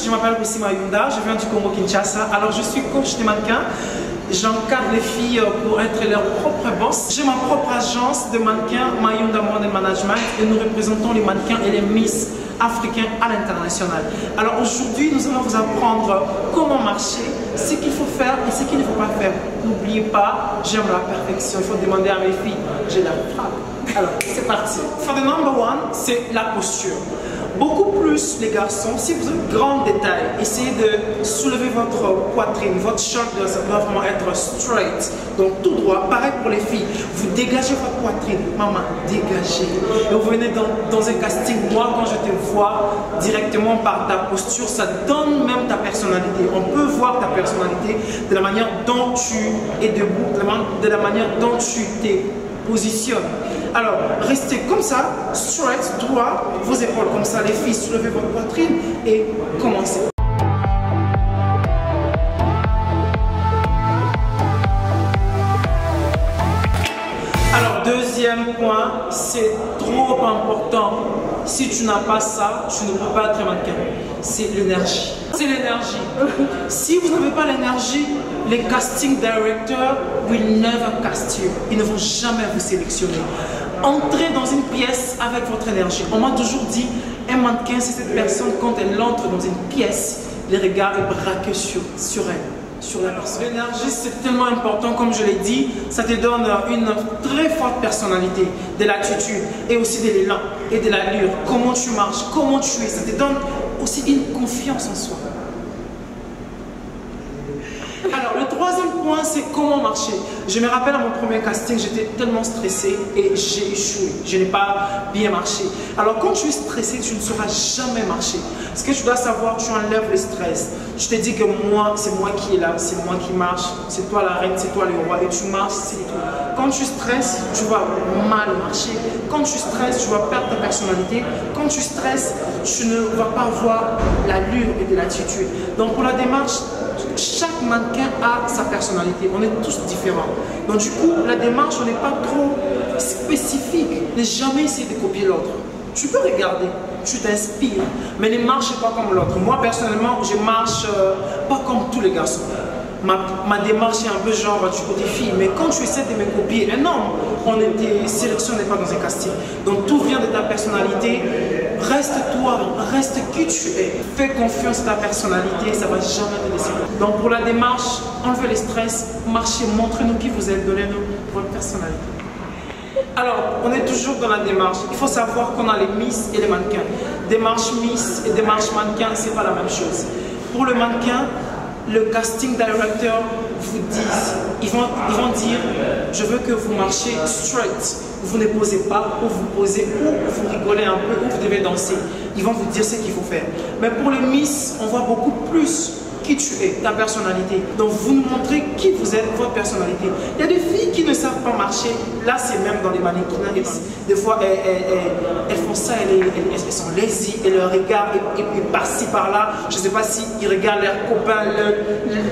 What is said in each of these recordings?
je m'appelle Roussi Mayunda, je viens du Congo-Kinshasa. Alors je suis coach des mannequins. J'encadre les filles pour être leur propre boss. J'ai ma propre agence de mannequins, Mayunda Model Management, et nous représentons les mannequins et les Miss africains à l'international. Alors aujourd'hui, nous allons vous apprendre comment marcher, ce qu'il faut faire et ce qu'il ne faut pas faire. N'oubliez pas, j'aime la perfection. Il faut demander à mes filles, j'ai la frappe. Alors, c'est parti. For the number one, c'est la posture. Beaucoup plus les garçons, si vous avez grand détail, essayez de soulever votre poitrine, votre shoulder, ça doit vraiment être straight, donc tout droit. Pareil pour les filles, vous dégagez votre poitrine, maman, dégagez. Et vous venez dans un casting, moi quand je te vois directement par ta posture, ça donne même ta personnalité. On peut voir ta personnalité de la manière dont tu es debout, de la manière dont tu te positionnes. Alors, restez comme ça, straight, droit, vos épaules comme ça, les filles, soulevez votre poitrine et commencez. Alors, deuxième point, c'est trop important. Si tu n'as pas ça, tu ne peux pas être mannequin. C'est l'énergie. C'est l'énergie. Si vous n'avez pas l'énergie, les casting directors will never cast you. Ils ne vont jamais vous sélectionner. Entrez dans une pièce avec votre énergie. On m'a toujours dit, un mannequin, c'est cette personne, quand elle entre dans une pièce, les regards est braqué sur elle, sur la personne. L'énergie, c'est tellement important, comme je l'ai dit, ça te donne une très forte personnalité, de l'attitude et aussi de l'élan et de l'allure. Comment tu marches, comment tu es, ça te donne aussi une confiance en soi. Alors, le troisième point, c'est comment marcher. Je me rappelle à mon premier casting, j'étais tellement stressée et j'ai échoué. Je n'ai pas bien marché. Alors, quand tu es stressé, tu ne sauras jamais marcher. Ce que tu dois savoir, tu enlèves le stress. Je te dis que moi, c'est moi qui est là, c'est moi qui marche, c'est toi la reine, c'est toi le roi et tu marches, c'est tout. Quand tu stresses, tu vas mal marcher. Quand tu stresses, tu vas perdre ta personnalité. Quand tu stresses, tu ne vas pas avoir l'allure et de l'attitude. Donc, pour la démarche, chaque mannequin a sa personnalité, on est tous différents. Donc du coup, la démarche, on n'est pas trop spécifique. Ne jamais essayer de copier l'autre. Tu peux regarder, tu t'inspires, mais ne marche pas comme l'autre. Moi, personnellement, je marche pas comme tous les garçons. Ma démarche est un peu genre du côté fille, mais quand tu essaies de me copier, non, on ne te sélectionne pas dans un casting. Donc tout vient de ta personnalité. Reste toi, reste qui tu es. Fais confiance à ta personnalité, ça ne va jamais te laisser. Donc pour la démarche, enlevez le stress, marchez, montrez-nous qui vous êtes, donnez-nous votre personnalité. Alors, on est toujours dans la démarche. Il faut savoir qu'on a les Miss et les mannequins. Démarche Miss et démarche mannequin, ce n'est pas la même chose. Pour le mannequin, le casting director vous ils vont dire, je veux que vous marchiez straight. Vous ne posez pas, ou vous posez, ou vous rigolez un peu, ou vous devez danser. Ils vont vous dire ce qu'il faut faire. Mais pour les Miss, on voit beaucoup plus qui tu es, ta personnalité. Donc vous nous montrez qui vous êtes, votre personnalité. Il y a des filles qui ne savent pas marcher. Là, c'est même dans les mannequins. Des fois, elles font ça, elles sont lazy et leur regard est par-ci, par-là. Je ne sais pas s'ils regardent leurs copains,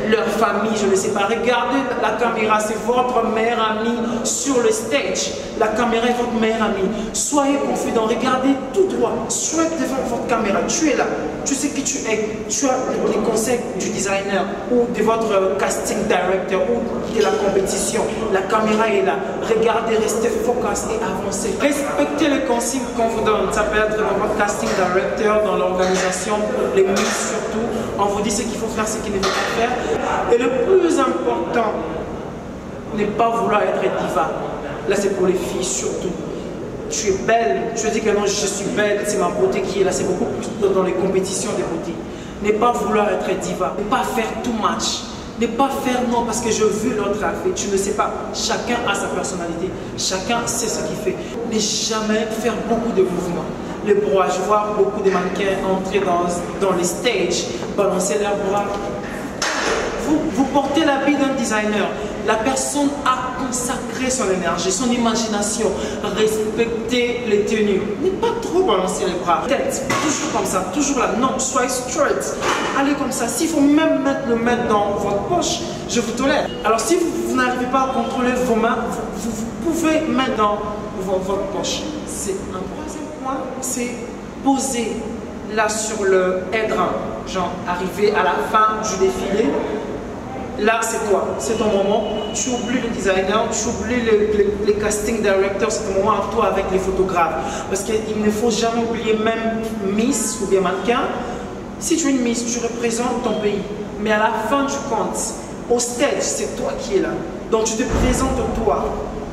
leur famille, je ne sais pas. Regardez la caméra, c'est votre meilleur ami sur le stage. La caméra est votre meilleur ami. Soyez confident, regardez tout droit, straight devant votre caméra. Tu es là, tu sais qui tu es, tu as les conseils du designer ou de votre casting director ou de la compétition. La caméra est là. Regardez, restez focus et avancez. Respectez les consignes qu'on vous donne. Ça peut être dans votre casting director, dans l'organisation, les Miss surtout. On vous dit ce qu'il faut faire, ce qu'il ne faut pas faire. Et le plus important, n'est pas vouloir être diva. Là, c'est pour les filles surtout. Tu es belle, tu dis que non, je suis belle, c'est ma beauté qui est là. C'est beaucoup plus dans les compétitions de beauté. Ne pas vouloir être diva, ne pas faire too much, ne pas faire non parce que je veux l'autre a fait. Tu ne sais pas, chacun a sa personnalité, chacun sait ce qu'il fait. Ne jamais faire beaucoup de mouvements. Les bras, je vois beaucoup de mannequins entrer dans les stages, balancer leurs bras. Vous portez l'habit d'un designer. La personne a consacré son énergie, son imagination. Respectez les tenues. Ne pas trop balancer les bras. Tête, toujours comme ça, toujours là. Non, soyez straight. Allez comme ça. S'il faut même le mettre dans votre poche, je vous tolère. Alors si vous n'arrivez pas à contrôler vos mains, vous pouvez mettre dans votre poche. C'est un troisième point, c'est poser là sur le aidant. genre arrivé à la fin du défilé, là c'est toi, c'est ton moment, tu oublies le designer, tu oublies les casting directors, c'est ton moment à toi avec les photographes. Parce qu'il ne faut jamais oublier même Miss ou bien mannequin. Si tu es une Miss, tu représentes ton pays. Mais à la fin du compte, au stage, c'est toi qui es là. Donc tu te présentes toi.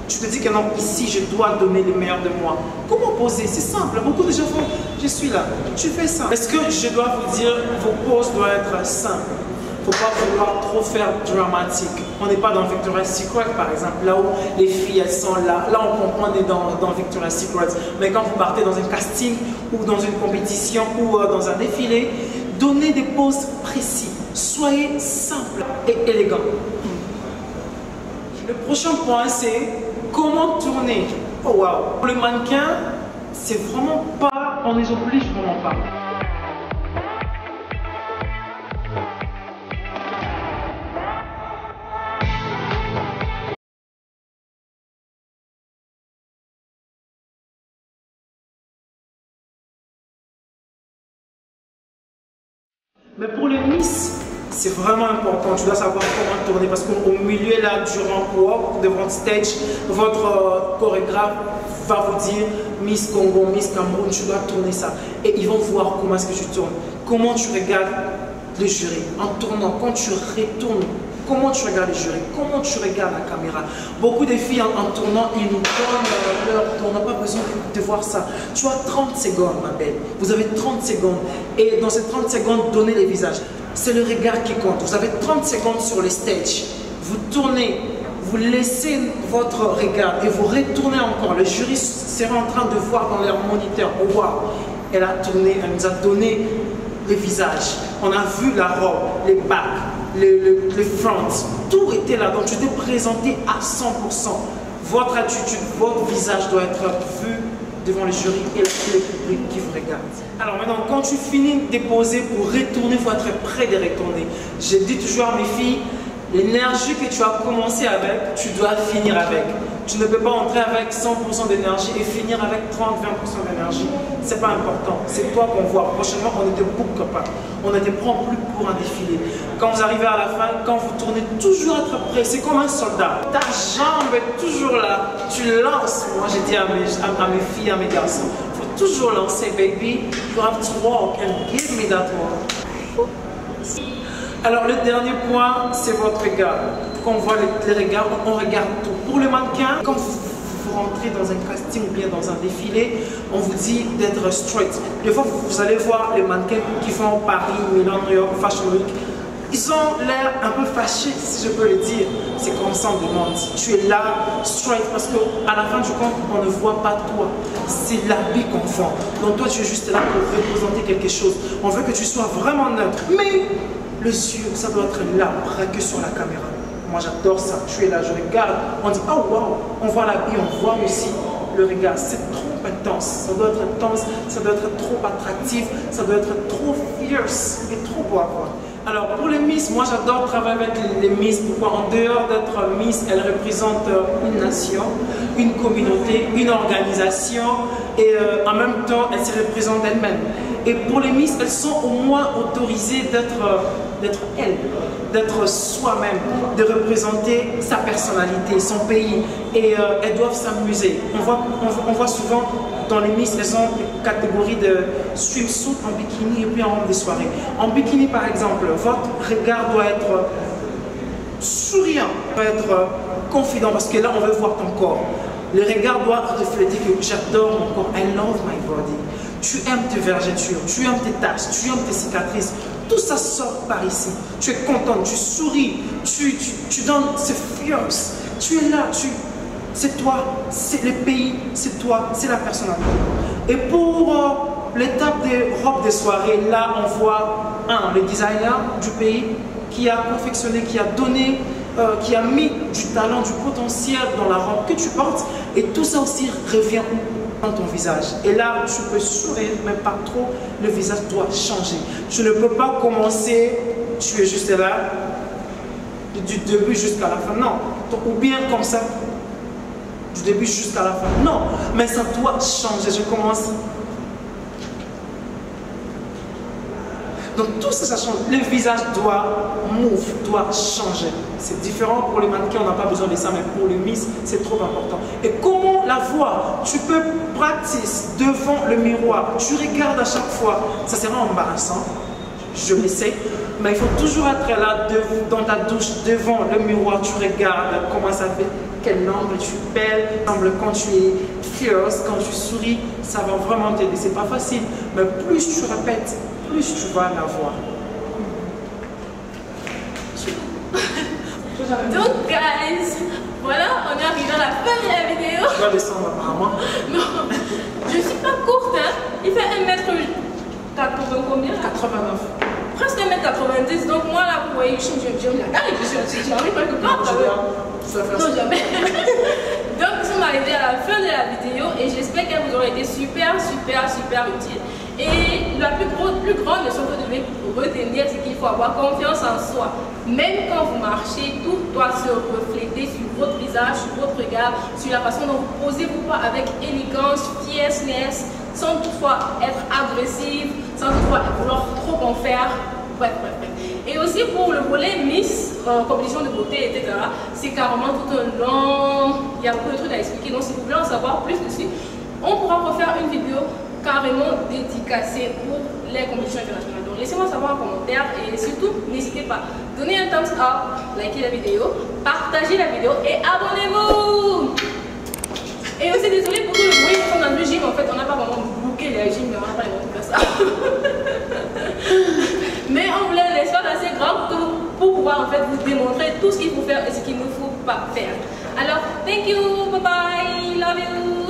Tu te dis que non, ici je dois donner le meilleur de moi. Comment poser? C'est simple. Beaucoup de gens font, je suis là. Tu fais ça. Est-ce que je dois vous dire, vos poses doivent être simples? Il ne faut pas vouloir trop faire dramatique. On n'est pas dans Victoria's Secret par exemple, là où les filles elles sont là. Là on comprend on est dans Victoria's Secret. Mais quand vous partez dans un casting ou dans une compétition ou dans un défilé, donnez des poses précises. Soyez simple et élégant. Le prochain point c'est comment tourner. Oh wow! Pour le mannequin, c'est vraiment pas, on les oblige vraiment pas. Mais pour les Miss, c'est vraiment important. Tu dois savoir comment tourner parce qu'au milieu là, durant walk, devant le stage, votre chorégraphe va vous dire Miss Congo, Miss Cameroun, tu dois tourner ça. Et ils vont voir comment est-ce que tu tournes, comment tu regardes le jury en tournant, quand tu retournes. Comment tu regardes le jury? Comment tu regardes la caméra? Beaucoup de filles en tournant, ils nous donnent leur tour. On n'a pas besoin de voir ça. Tu as 30 secondes, ma belle. Vous avez 30 secondes. Et dans ces 30 secondes, donnez les visages. C'est le regard qui compte. Vous avez 30 secondes sur les stages. Vous tournez, vous laissez votre regard et vous retournez encore. Le jury sera en train de voir dans leur moniteur. Oh, wow, elle a tourné, elle nous a donné les visages. On a vu la robe, les bacs. Le front, tout était là, donc tu t'es présenté à 100%. Votre attitude, votre visage doit être vu devant le jury et le public qui vous regarde. Alors maintenant, quand tu finis de déposer pour retourner, il faut être prêt de retourner. Je dis toujours à mes filles, l'énergie que tu as commencé avec, tu dois finir avec. Tu ne peux pas entrer avec 100% d'énergie et finir avec 30-20% d'énergie. Ce n'est pas important. C'est toi qu'on voit. Prochainement, on ne te boucle pas. On ne te prend plus pour un défilé. Quand vous arrivez à la fin, quand vous tournez, toujours être prêt. C'est comme un soldat. Ta jambe est toujours là. Tu lances. Moi, j'ai dit à mes filles, à mes garçons, il faut toujours lancer, baby. You have to walk and give me that walk. Alors, le dernier point, c'est votre regard. Quand on voit les regards, on regarde tout. Pour le mannequin, quand vous rentrez dans un casting ou bien dans un défilé, on vous dit d'être straight. Des fois, vous allez voir les mannequins qui font Paris, Milan, New York, Fashion Week. Ils ont l'air un peu fâchés, si je peux le dire. C'est comme ça on demande. Tu es là, straight, parce qu'à la fin du compte, on ne voit pas toi. C'est l'habit qu'on vend. Donc toi, tu es juste là pour représenter quelque chose. On veut que tu sois vraiment neutre. Mais les yeux, ça doit être là, braqué sur la caméra. Moi, j'adore ça. Tu es là, je regarde. On dit, oh wow, on voit l'habit, on voit aussi le regard. C'est trop intense. Ça doit être intense, ça doit être trop attractif, ça doit être trop fierce et trop beau à voir. Alors, pour les Miss, moi, j'adore travailler avec les Miss. Pourquoi? En dehors d'être Miss, elles représentent une nation, une communauté, une organisation et en même temps, elles se représentent elles-mêmes. Et pour les Miss, elles sont au moins autorisées d'être elles, d'être soi-même, de représenter sa personnalité, son pays. Et elles doivent s'amuser. On voit souvent dans les Miss, elles ont une catégorie de swimsuit en bikini et puis en robe de soirée. En bikini, par exemple, votre regard doit être souriant, doit être confident parce que là, on veut voir ton corps. Le regard doit refléter que j'adore mon corps, I love my body. Tu aimes tes vergetures, tu aimes tes taches, tu aimes tes cicatrices. Tout ça sort par ici. Tu es contente, tu souris, tu donnes, c'est fierce. Tu es là, c'est toi, c'est le pays, c'est toi, c'est la personnalité. Et pour l'étape des robes de soirée, là on voit le designer du pays qui a confectionné, qui a donné, qui a mis du talent, du potentiel dans la robe que tu portes. Et tout ça aussi revient dans ton visage. Et là, tu peux sourire, mais pas trop. Le visage doit changer. Tu ne peux pas commencer, tu es juste là, du début jusqu'à la fin. Non. Ou bien comme ça, du début jusqu'à la fin. Non. Mais ça doit changer. Je commence. Donc tout ça, ça change. Le visage doit doit changer. C'est différent pour les mannequins, on n'a pas besoin de ça, mais pour les Miss, c'est trop important. Et comment la voir? Tu peux pratiquer devant le miroir. Tu regardes à chaque fois. Ça sera embarrassant. Je le sais. Mais il faut toujours être là dans ta douche, devant le miroir. Tu regardes comment ça fait, quel angle tu belle. Quand tu es fierce, quand tu souris, ça va vraiment t'aider. C'est pas facile. Mais plus tu répètes, plus tu vas la voir. Donc, guys, voilà, on est arrivé à la fin de la vidéo. Tu vas descendre apparemment. Non, je suis pas courte, hein. Il fait 1m80 combien? 89. Presque 1m90. Donc, moi, là, vous voyez, je me la garde et je n'arrive pas quelque part. Non, jamais. Donc, nous sommes arrivés à la fin de la vidéo et j'espère qu'elle vous aura été super utile. Et la plus grande leçon que vous devez retenir, c'est qu'il faut avoir confiance en soi. Même quand vous marchez, tout doit se refléter sur votre visage, sur votre regard, sur la façon dont vous posez vos pas avec élégance, fierceness, sans toutefois être agressive, sans toutefois vouloir trop en faire. Bref. Et aussi pour le volet Miss, compétition de beauté, etc., c'est carrément tout un long. Il y a beaucoup de trucs à expliquer. Donc, si vous voulez en savoir plus dessus, on pourra refaire une vidéo carrément dédicacée pour les compétitions internationales. Donc, laissez-moi savoir en commentaire et surtout, n'hésitez pas. Donnez un thumbs up, likez la vidéo, partagez la vidéo et abonnez-vous. Et aussi, désolé pour tout le bruit, nous sommes dans le gym. En fait, on n'a pas vraiment booké les gyms, mais on n'a pas les mots pour ça. Mais on voulait un espace assez grand pour pouvoir en fait vous démontrer tout ce qu'il faut faire et ce qu'il ne faut pas faire. Alors, thank you, bye bye, love you.